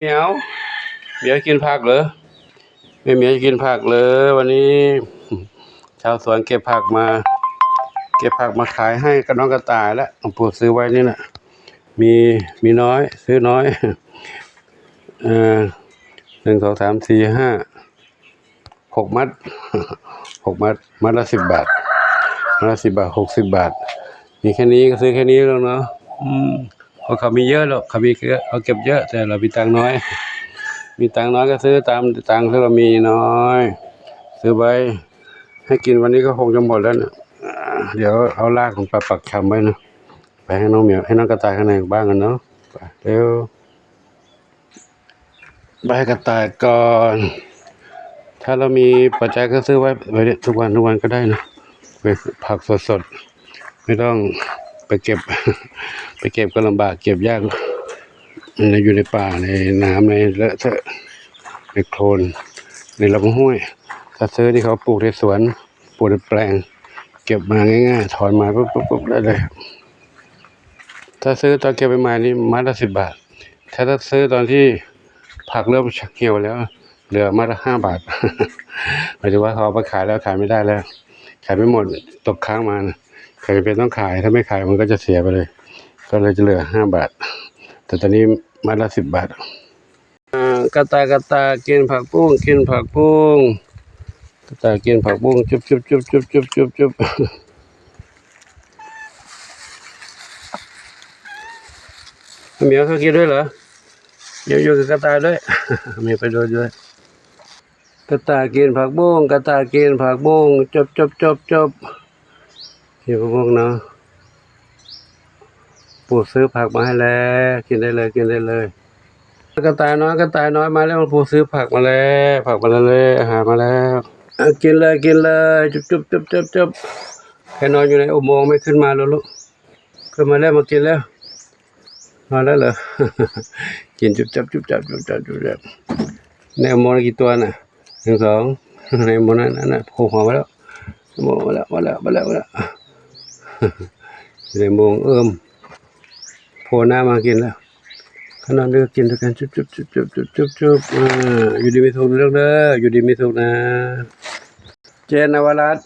เหมียวเหมียวกินผักเหรอไม่เหมียวกินผักเลยวันนี้ชาวสวนเก็บผักมาขายให้กับน้องกระต่ายแล้วหลวงปู่ซื้อไว้นี่นะมีน้อยซื้อน้อย1 2 3 4 5 6 มัดมัดละ10 บาทมัดละ10 บาท60 บาทมีแค่นี้ก็ซื้อแค่นี้แล้วเนาะเพราะเขามีเยอะหรอกเขาเก็บเยอะแต่เรามีตังค์น้อยก็ซื้อตามตังค์ที่เรามีน้อยซื้อไว้ให้กินวันนี้ก็คงจะหมดแล้วนะเดี๋ยวเอารากของปลาปักชำไว้นะไปให้น้องเหมียวให้น้องกระต่ายข้างในบ้างกันเนาะไปเร็วไปให้กระต่ายก่อนถ้าเรามีปัจจัยก็ซื้อไว้ทุกวันก็ได้นะไปผักสดไม่ต้องไปเก็บก็ลำบากเก็บยากอยู่ในป่าในน้ำในเลอะเทอะในโคลนในลำห้วยถ้าซื้อที่เขาปลูกในสวนปลูกในแปลงเก็บมาง่ายๆถอนมาปุ๊บได้เลยถ้าซื้อตอนเก็บใหม่นี่มัดละ10 บาทถ้าซื้อตอนที่ผักเริ่มเหี่ยวแล้วเหลือมัดละ5 บาทหมายถึงว่าเขาเอาไปขายแล้วขายไม่ได้แล้วขายไม่หมดตกค้างมานะใครเป็นต้องขายถ้าไม่ขายมันก็จะเสียไปเลยก็เลยจะเหลือ5 บาทแต่ตอนนี้มัดละ10 บาทกระต่ายกินผักบุ้งกระต่ายกินผักบุ้งจุบเหมียวเขากินด้วยเหรออยู่กับกระต่ายด้วยมีไปด้วยกระต่ายกินผักบุ้งจบกินผักบุ้งเนาะปู่ซื้อผักมาให้แล้วกินได้เลยกระต่ายน้อยมาแล้วปู่ซื้อผักมาแล้วอาหารมาแล้วกินเลยจบแค่นอนอยู่ในอุโมงค์ไม่ขึ้นมาแล้วลูกขึ้นมาแล้วมากินแล้วนอนแล้วเหรอกินจุบจับในอุโมงค์กี่ตัวน่ะ1 2ในอุโมงค์นั้นน่ะโผล่หัวมาแล้วมาแล้วในอุโมงค์โผล่หน้ามากินแล้วขนอนด้วยกินด้วยกันจุบอยู่ดีมีสุขเรื่องเด้ออยู่ดีมีสุขนะเจนนวรัตน์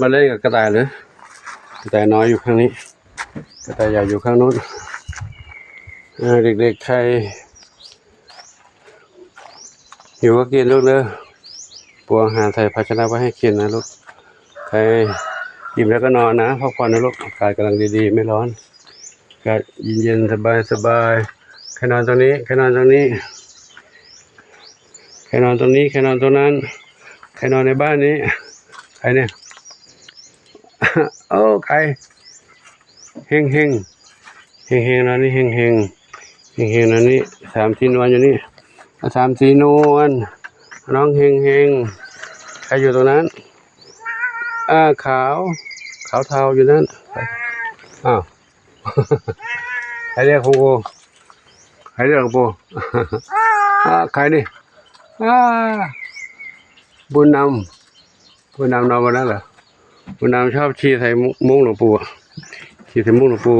มาเล่นกับกระต่ายหรือกระต่ายน้อยอยู่ข้างนี้กระต่ายใหญ่อยู่ข้างนู้นเด็กๆใครหิวก็กินลูกเด้อปวงอาหารใส่ภาชนะไว้ให้กินนะลูกใครอิ่มแล้วก็นอนนะพักผ่อนนะลูกอากาศกำลังดีๆไม่ร้อนอากาศเย็นๆสบายใครนอนตรงนี้ใครนอนตรงนั้นใครนอนในบ้านนี้ใครเนี่ยโอ้ใครเฮงนอนนี่เฮงนอนนี่3 4 นวลอยู่นี่3 4 นวลน้องเฮงใครอยู่ตรงนั้นขาวเทาอยู่นั่นอ้าวใครเรียกครูใครเรียกครูใครนี่บุญนำนอนวันนั้นเหรอบุญนำชอบชี้ใส่มุ้งหลวงปู่ชี้ใส่มุ้งหลวงปู่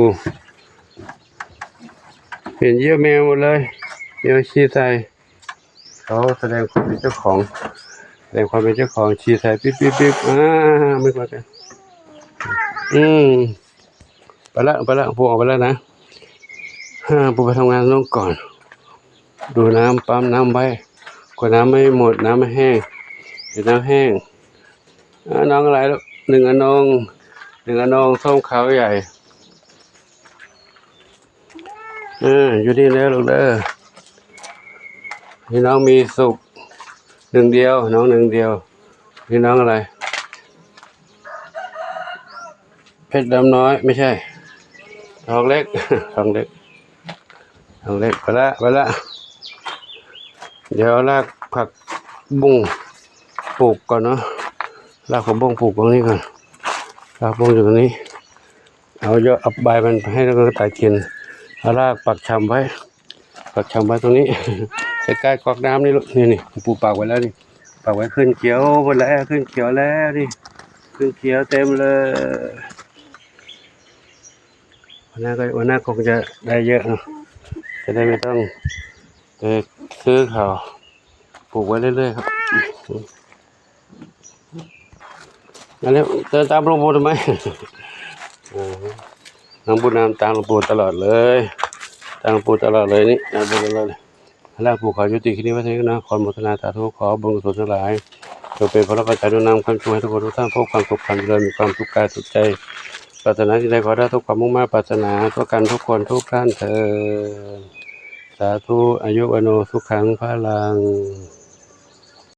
เห็นเยี่ยแมวหมดเลยเยี่ยชี้ใส่เขาแสดงความเป็นเจ้าของชี้ใส่ปิ๊บไม่กลัวกันไปละปู่ออกไปแล้วนะปู่ไปทำงานน้องก่อนดูน้ำปั๊มน้ำไว้กว่าน้ำไม่หมดน้ำไม่แห้งเดี๋ยวน้ำแห้งน้องอะไรลูก1 อนงส้มขาวใหญ่อยู่นี่แล้วลูกเด้อพี่น้องมีสุข1 เดียวน้อง1 เดียวพี่น้องอะไรเพชรดำน้อยไม่ใช่ทองเล็กไปละเดี๋ยวรากผักบุ้งปลูกก่อนเนาะรากผักบุ้งปลูกตรงนี้ก่อนรากบุ้งอยู่ตรงนี้เอาใบมันให้แล้วก็ตายกินเอารากปักชำไว้ตรงนี้ใกล้ๆก๊อกน้ำนี่ลูกนี่ปลูกปักไว้แล้วนี่ปักไว้ขึ้นเขียวหมดแล้วขึ้นเขียวแล้วนี่ขึ้นเขียวเต็มเลยวันหน้าคงจะได้เยอะเนาะจะได้ไม่ต้อง เด็กซื้อเขาปลูกไว้เรื่อยๆครับอันนี้เดินตามหลวงปู่ทำไมน้องบุญนำตามหลวงปู่ตลอดเลยตามหลวงปู่ตลอดเลยนี่ตามหลวงปู่ตลอดเลยร่างปู่ขอยุติคลิปนี้ไว้เท่านี้นะขออนุโมทนาสาธุขอบุญกุศลทั้งหลายจงเป็นพระปัจจัยนำความช่วยให้ทุกคนทุกท่านพบความสุขความเจริญมีความสุขกายสุขใจปรารถนาที่ใดขอได้ทุกความมุ่งมั่นปรารถนาทุกกันทุกคนทุกท่านเถิดสาธุอายุวโนสุขังพลัง